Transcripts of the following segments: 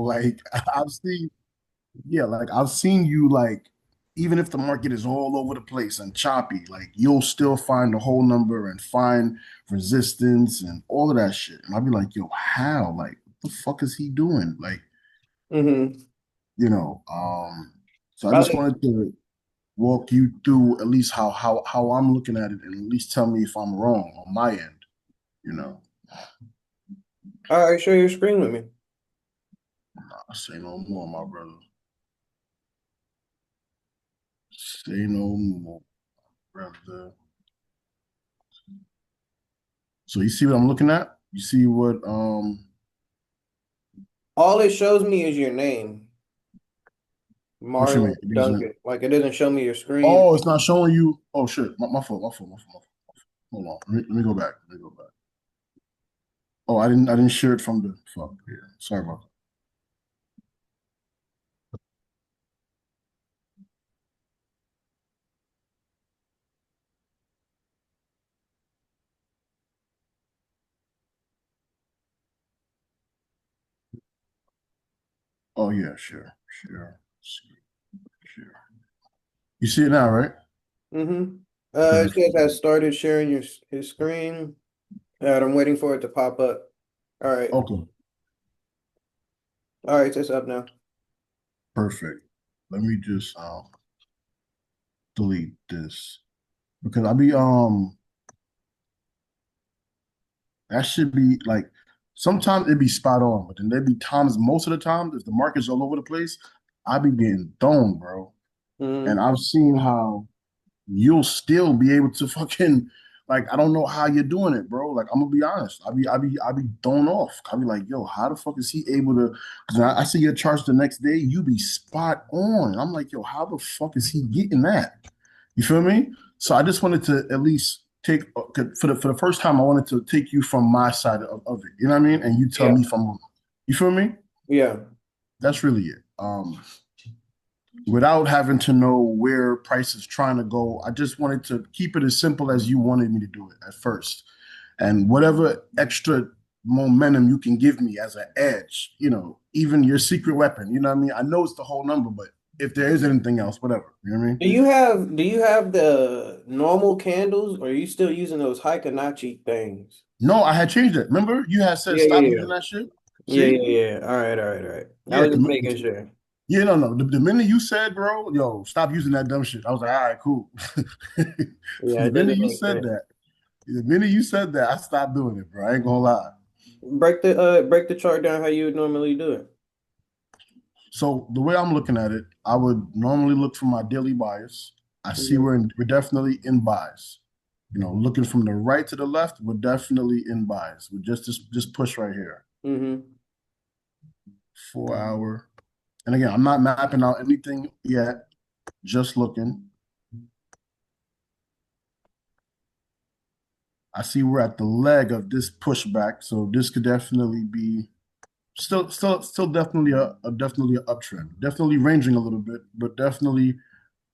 Like I've seen, yeah, like I've seen you like even if the market is all over the place and choppy, like you'll still find the whole number and find resistance and all of that shit. And I'll be like, yo, how? Like, what the fuck is he doing? Like, Hmm. you know, so I I just think, wanted to walk you through at least how I'm looking at it and at least tell me if I'm wrong on my end, you know. all right, share your screen with me. I say no more, my brother. Say no more, brother. So you see what I'm looking at? You see what All it shows me is your name, what you Marlon mean? It doesn't. Duncan. Like it doesn't show me your screen. Oh, it's not showing you. Oh shit, my fault, my fault, my fault, my fault. Hold on, let me go back. Let me go back. Oh, I didn't share it from the fuck. Yeah, sorry about that. Oh yeah, sure, sure, sure. You see it now, right? Mm-hmm. It says Perfect. has started sharing his screen. I'm waiting for it to pop up. All right. Okay, All right, it's up now. perfect. Let me just delete this because I be that should be like sometimes it'd be spot on, but then there'd be times most of the time if the market's all over the place, I be getting thrown, bro. And Mm-hmm. I've seen how you'll still be able to fucking like I don't know how you're doing it, bro. Like I'm gonna be honest, I be thrown off. I be like, yo, how the fuck is he able to? Because I see your charts the next day, you be spot on. I'm like, yo, how the fuck is he getting that? You feel me? So I just wanted to at least take for the first time, I wanted to take you from my side of it. You know what I mean? And you tell Yeah. me if I'm wrong. You feel me? Yeah. That's really it. Without having to know where price is trying to go. I just wanted to keep it as simple as you wanted me to do it at first. And whatever extra momentum you can give me as an edge, even your secret weapon, you know what I mean? I know it's the whole number, but if there is anything else, whatever, you know what I mean? Do you have the normal candles or are you still using those Hikanachi things? No, I had changed it. Remember, you had said Yeah, yeah, stop yeah. using that shit. Yeah, See? yeah, yeah. All right, all right, all right. I Yeah, was just making sure. yeah, no, no. The minute you said, bro, yo, stop using that dumb shit, I was like, all right, cool. Yeah, The it minute doesn't you make said sense. that, the minute you said that, I stopped doing it, bro. I ain't gonna lie. Break the chart down how you would normally do it. So the way I'm looking at it, I would normally look for my daily bias. I see Hmm. we're definitely in buys. Looking from the right to the left, we're definitely in buys. We just push right here. Hmm. 4 hour. And again, I'm not mapping out anything yet, just looking. I see we're at the leg of this pushback, so this could definitely be still definitely definitely an uptrend. Definitely ranging a little bit, but definitely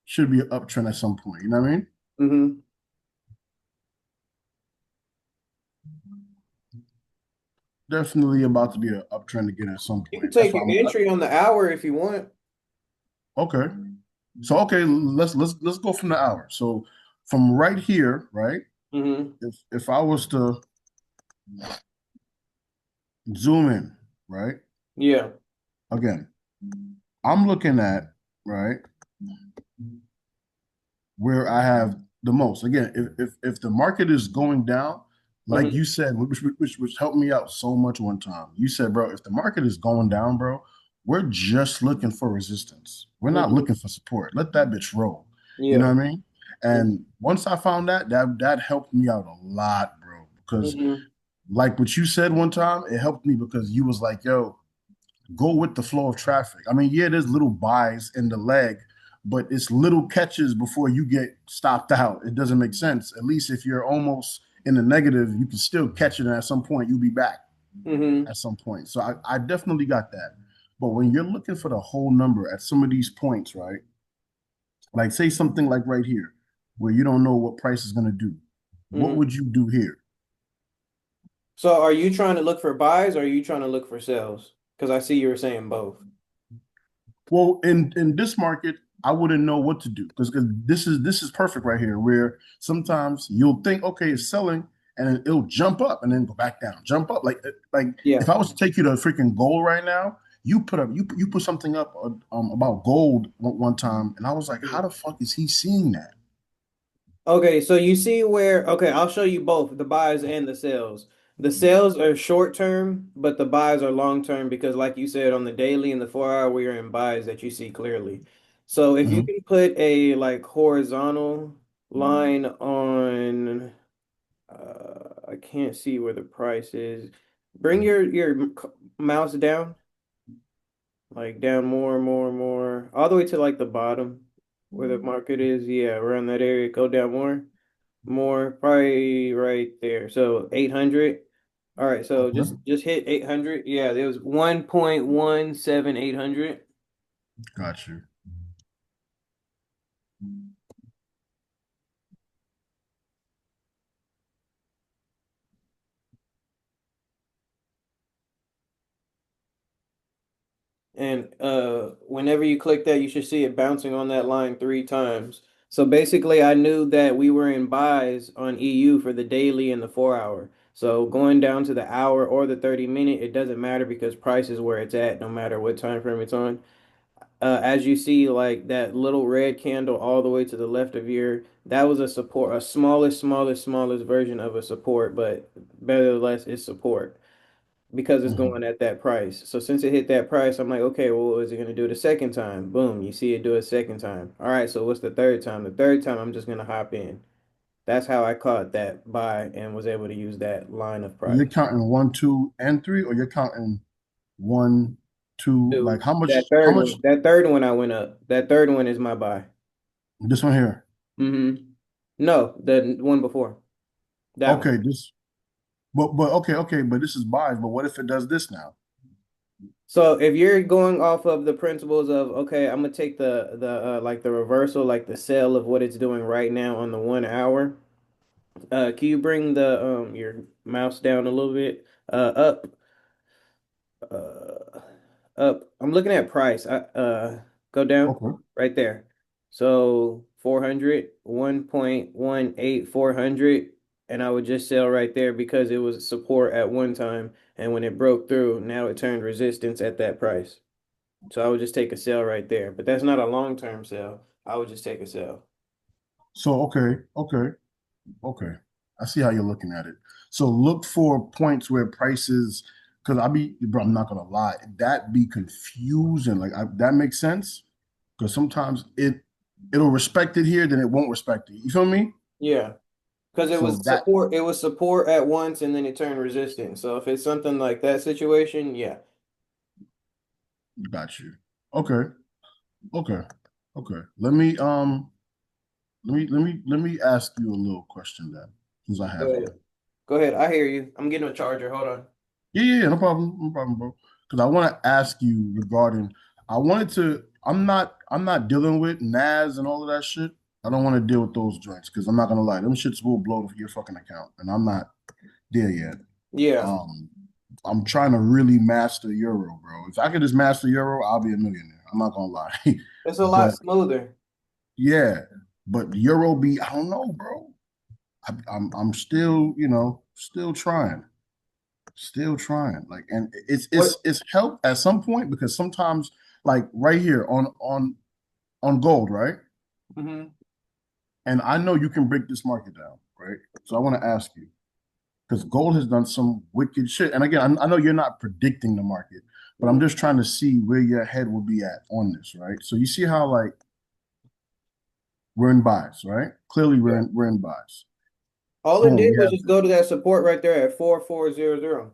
should be an uptrend at some point. You know what I mean? Hmm. Definitely about to be an uptrend again at some You can point. That's take why your I'm entry on the hour if you want. okay. So okay, let's go from the hour. So from right here, right? Hmm. If I was to zoom in, right? Yeah. Again, I'm looking at right where I have the most. Again, if the market is going down, like Hmm. you said, which helped me out so much one time. You said, bro, if the market is going down, bro, we're just looking for resistance. We're not Hmm. looking for support. Let that bitch roll. You know Yeah. what I mean? And once I found that helped me out a lot, bro. Because Hmm. like what you said one time, it helped me because you was like, yo, go with the flow of traffic. I mean, yeah, there's little buys in the leg, but it's little catches before you get stopped out. It doesn't make sense. At least if you're almost in the negative, you can still catch it, and at some point you'll be back Hmm. at some point. So I definitely got that. But when you're looking for the whole number at some of these points, right? Like say something like right here, where you don't know what price is going to do. What Hmm. would you do here? So are you trying to look for buys or are you trying to look for sales? Because I see you were saying both. Well, in this market, I wouldn't know what to do because this is perfect right here, where sometimes you'll think, okay, it's selling, and it'll jump up and then go back down, jump up. Like if Yeah. I was to take you to freaking gold right now, you put something up about gold one time, and I was like, how the fuck is he seeing that? Okay, so you see where, okay, I'll show you both the buys and the sales. The sales are short term, but the buys are long term because, like you said, on the daily and the 4 hour, we are in buys that you see clearly. So if you Mhm. can put a like horizontal line on, I can't see where the price is. Bring your mouse down, like down more and more and more, all the way to like the bottom where the market is. Yeah, around that area. Go down more. More, probably right there. So 800. All right, so Okay, just hit 800. Yeah, there was 1.17800. got you. And whenever you click that, you should see it bouncing on that line 3 times. So basically, I knew that we were in buys on EU for the daily and the 4 hour. So going down to the hour or the 30 minute, it doesn't matter because price is where it's at, no matter what time frame it's on. As you see, like that little red candle all the way to the left of your, that was a support, a smallest version of a support, but better or less, it's support because it's Mhm. going at that price. So since it hit that price, I'm like, okay, well, what is it going to do the second time? Boom, you see it do it second time. All right, so what's the third time? The third time, I'm just going to hop in. That's how I caught that buy and was able to use that line of You're price. counting one, two, and three, or you're counting one, two, like Dude, how much? that How third much? one, that third one I went up. That third one is my buy. This one here. No, the one before that one. Okay, this. But okay, but this is buys. But what if it does this now? So if you're going off of the principles of okay, I'm gonna take the like the reversal, like the sell of what it's doing right now on the 1 hour. Can you bring the your mouse down a little bit? Up, uh, up. I'm looking at price. Go down Okay. right there. So 400, 1.18400, and I would just sell right there because it was support at one time, and when it broke through, now it turned resistance at that price. So I would just take a sell right there. But that's not a long-term sell. I would just take a sell. So okay. I see how you're looking at it. So look for points where prices, because bro, I'm not gonna lie, that be confusing. That makes sense because sometimes it'll respect it here, then it won't respect it. You feel me? Yeah. Because So that it was support at once and then it turned resistance. So if it's something like that situation, yeah. got you. Okay, okay, okay. Let me ask you a little question then, since I Go have you. ahead. Go ahead. I hear you. I'm getting a charger. Hold on. Yeah, no problem, bro. Because I want to ask you regarding. I wanted to. I'm not dealing with NAS and all of that shit. I don't want to deal with those joints because I'm not gonna lie, them shits will blow your fucking account, and I'm not there yet. Yeah. Um, I'm trying to really master Euro, bro. If I could just master Euro, I'll be a millionaire. I'm not gonna lie, It's a lot but smoother. yeah, but Euro be. I don't know, bro. I'm still, still trying. Still trying. Like, and it's What? it's it's helped at some point because sometimes, like right here on gold, right? Hmm. And I know you can break this market down, right? So I want to ask you because gold has done some wicked shit. And again, I know you're not predicting the market, but I'm just trying to see where your head will be at on this, right? So you see how like we're in buys, right? Clearly Yeah. we're in buys. All it Boom, did we was have just go to that support right there at 4400,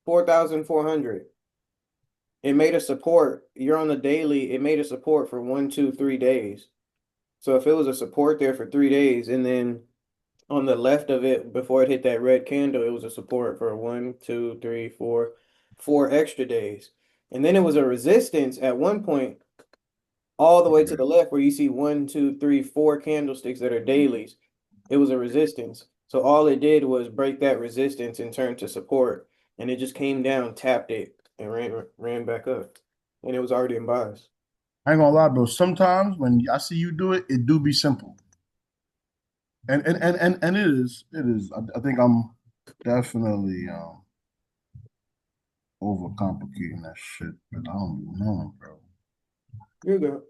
4400. It made a support. You're on the daily. It made a support for 1, 2, 3 days. So if it was a support there for 3 days, and then on the left of it, before it hit that red candle, it was a support for 1, 2, 3, 4, 4 extra days. And then it was a resistance at one point all the way to okay. the left where you see 1, 2, 3, 4 candlesticks that are dailies. It was a resistance. So all it did was break that resistance and turn to support. And it just came down, tapped it. and ran back up, and it was already in buys. I ain't gonna lie, bro. Sometimes when I see you do it, it do be simple. And it is. I think I'm definitely overcomplicating that shit, but I don't even know, bro. You're good.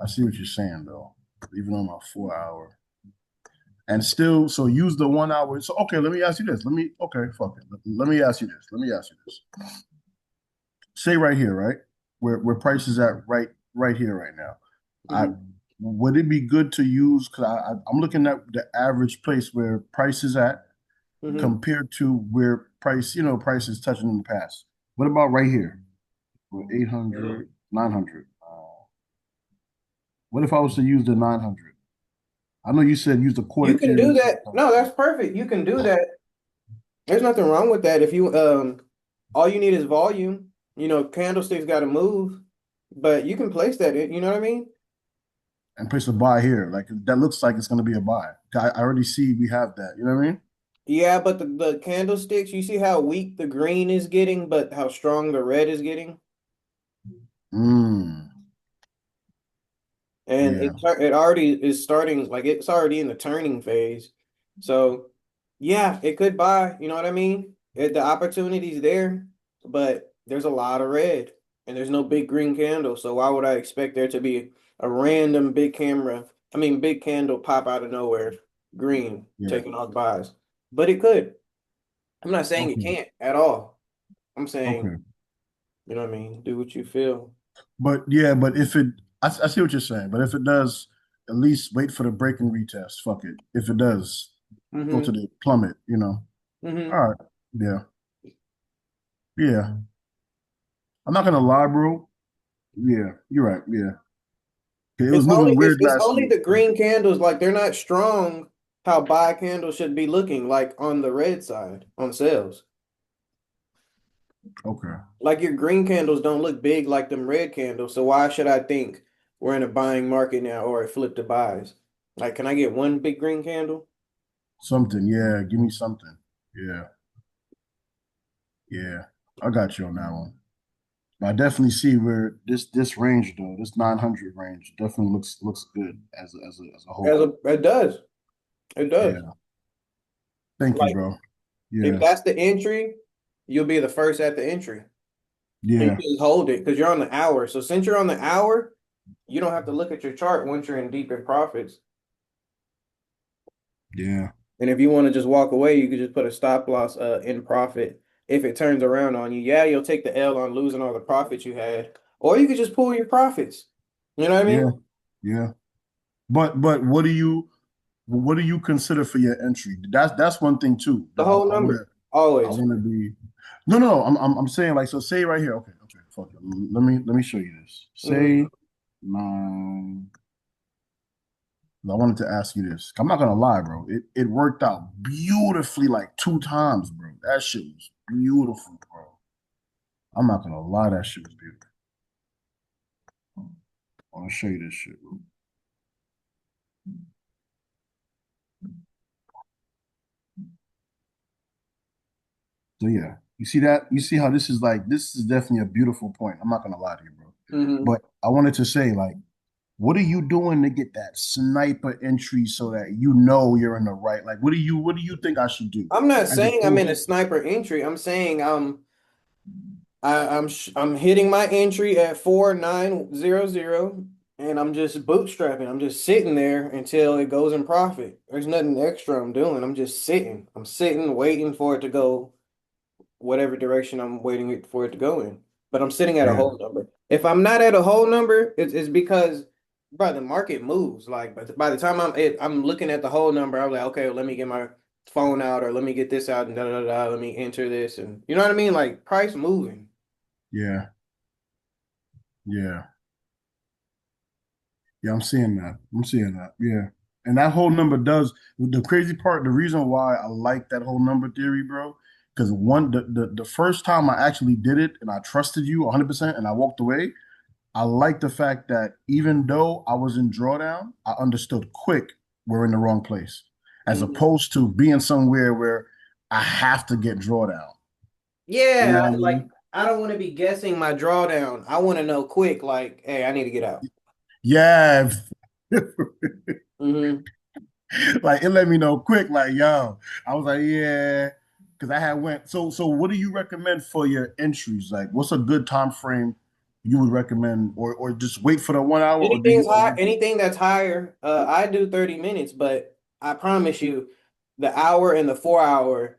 I see what you're saying though. Even on my 4 hour. And still, so use the 1 hour. So okay, let me ask you this. Fuck it. Let me ask you this. Let me ask you this. Say right here, right? Where price is at right here right now. I Hmm. would it be good to use because I'm looking at the average place where price is at Hmm. compared to where price is touching in the past. What about right here? 800, 900. What if I was to use the 900? I know you said use the quarter You can do candle. that. No, that's perfect. You can do that. There's nothing wrong with that. If you all you need is volume. Candlesticks got to move, but you can place that. You know what I mean? And place a buy here. Like that looks like it's going to be a buy. I already see we have that. You know what I mean? Yeah, but the candlesticks, you see how weak the green is getting, but how strong the red is getting? Mm, And yeah, it already is starting, like it's already in the turning phase. So yeah, it could buy, you know what I mean? The opportunity's there, but there's a lot of red and there's no big green candle. So why would I expect there to be a random big candle pop out of nowhere, green, yeah. taking off buys? But it could. I'm not saying it Okay, can't at all. I'm saying, okay. you know what I mean? Do what you feel. But yeah, but if it, I see what you're saying. But if it does, at least wait for the break and retest. Fuck it. If it does, go to Hmm. the plummet. You know. Hmm. All right. Yeah. Yeah. I'm not gonna lie, bro. Yeah, you're right. Yeah. It It's was only moving it's, weird it's last only week. the green candles, like they're not strong how buy candles should be looking like on the red side on sales. Okay. Like your green candles don't look big like them red candles. So why should I think we're in a buying market now or it flipped to buys? Like, can I get one big green candle? Something. Yeah. Give me something. Yeah. Yeah. I got you on that one. But I definitely see where this range though, this 900 range definitely looks good as a whole. It does. It does. Yeah. Thank you, Like bro. if Yeah. that's the entry, you'll be the first at the entry. And you Yeah. can just hold it because you're on the hour. So since you're on the hour, you don't have to look at your chart once you're in deep in profits. Yeah. And if you want to just walk away, you could just put a stop loss in profit. If it turns around on you, yeah, you'll take the L on losing all the profits you had, or you could just pull your profits. You know what I mean? Yeah. Yeah. But what do you consider for your entry? That's one thing too. The That whole I number, I always. wanna be no. I'm saying like so. Say right here. Okay. Okay. Fuck it. Let me show you this. Hmm. Say nine. I wanted to ask you this. I'm not gonna lie, bro. It worked out beautifully like 2 times, bro. That shit was beautiful, bro. I'm not gonna lie, that shit was beautiful. I want to show you this shit, bro. So yeah, you see that? You see how this is definitely a beautiful point. I'm not gonna lie to you, bro. Hmm. But I wanted to say, like, what are you doing to get that sniper entry so that you know you're in the right? Like, what do you think I should do? I'm not As saying I'm in opposed, a sniper entry. I'm saying I'm hitting my entry at 4900 and I'm just bootstrapping. I'm just sitting there until it goes in profit. There's nothing extra I'm doing. I'm just sitting. I'm sitting waiting for it to go whatever direction I'm waiting for it to go in. But I'm sitting at a yeah, whole number. If I'm not at a whole number, it's because bro, the market moves. Like by the time I'm looking at the whole number, I'm like, okay, well, let me get my phone out or let me get this out and da da da da. Let me enter this and you know what I mean? Like price moving. yeah, yeah. Yeah, I'm seeing that. I'm seeing that. Yeah. And that whole number does the crazy part, the reason why I like that whole number theory, bro, because the first time I actually did it and I trusted you 100% and I walked away, I like the fact that even though I was in drawdown, I understood quick we're in the wrong place, as Mhm. opposed to being somewhere where I have to get drawdown. You know Yeah, what I like mean? I don't want to be guessing my drawdown. I want to know quick, like, hey, I need to get out. Yeah. Hmm. Like it let me know quick, like, yo. I was like, yeah. Cause I had went. So what do you recommend for your entries? Like what's a good time frame you would recommend? Or just wait for the 1 hour or do you Anything's high, anything that's higher, I do 30 minutes, but I promise you, the hour and the 4 hour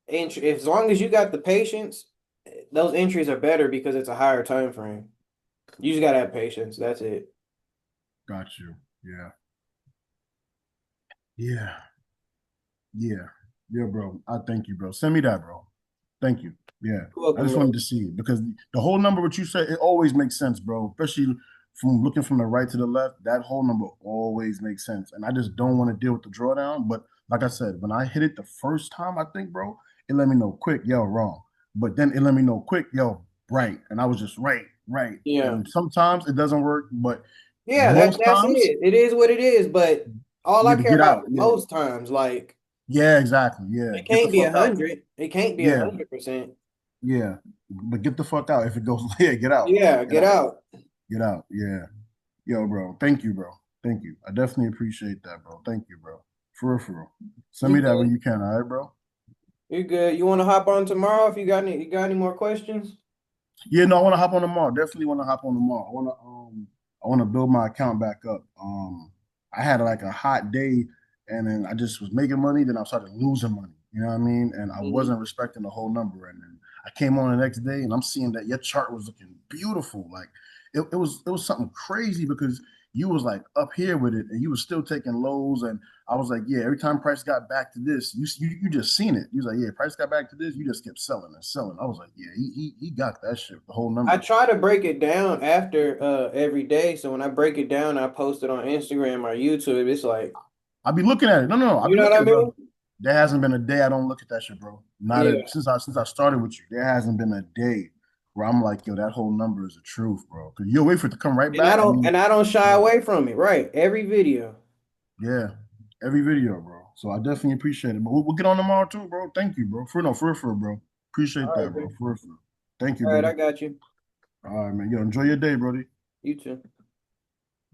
entry, as long as you got the patience, those entries are better because it's a higher time frame. You just gotta have patience. That's it. got you. Yeah. Yeah. Yeah. Yeah, bro. I thank you, bro. Send me that, bro. Thank you. Yeah. You're I welcome, just wanted bro. to see it because the whole number what you said, it always makes sense, bro. Especially from looking from the right to the left, that whole number always makes sense. And I just don't want to deal with the drawdown. But like I said, when I hit it the first time, I think, bro, it let me know quick, yo, wrong. But then it let me know quick, yo, right. And I was just right, right. Yeah. And sometimes it doesn't work, but Yeah, most that's times it. It is what it is, but all you I got to care get about out. is Yeah. most times, like Yeah, exactly. Yeah. it Get the can't be a fuck out. hundred. It can't be a Yeah. 100%. Yeah, but get the fuck out if it goes. Yeah, get out, bro. Yeah, Get get out. out. Get out. Yeah. Yo, bro. Thank you, bro. Thank you. I definitely appreciate that, bro. Thank you, bro. For real, for real. Send You me that when good? you can, all right, bro? You good? You want to hop on tomorrow if you got any more questions? Yeah, no, I want to hop on tomorrow. Definitely want to hop on tomorrow. I want to build my account back up. I had like a hot day and then I just was making money, then I started losing money. You know what I mean? And I Hmm. wasn't respecting the whole number. And then I came on the next day and I'm seeing that your chart was looking beautiful. Like it was something crazy because you was like up here with it and you was still taking lows and I was like, yeah, every time price got back to this, you just seen it. You was like, yeah, price got back to this, you just kept selling and selling. I was like, yeah, he got that shit, the whole I number. try to break it down after every day. So when I break it down, I post it on Instagram or YouTube. It's like, I be looking at it. No, no, no. I you be know what looking I at it, bro. mean? There hasn't been a day I don't look at that shit, bro. Not a, Yeah. since I started with you. There hasn't been a day where I'm like, yo, that whole number is the truth, bro. Because you'll wait for it to come right back. I mean, And I don't shy yeah, away from it. Right. Every video. yeah, every video, bro. So I definitely appreciate it. But we'll get on tomorrow too, bro. Thank you, bro. For no, for real, bro. Appreciate All that, right, bro. man. For real. Thank you, All right, brother. I got you. All right, man. Yo, enjoy your day, brother. You too.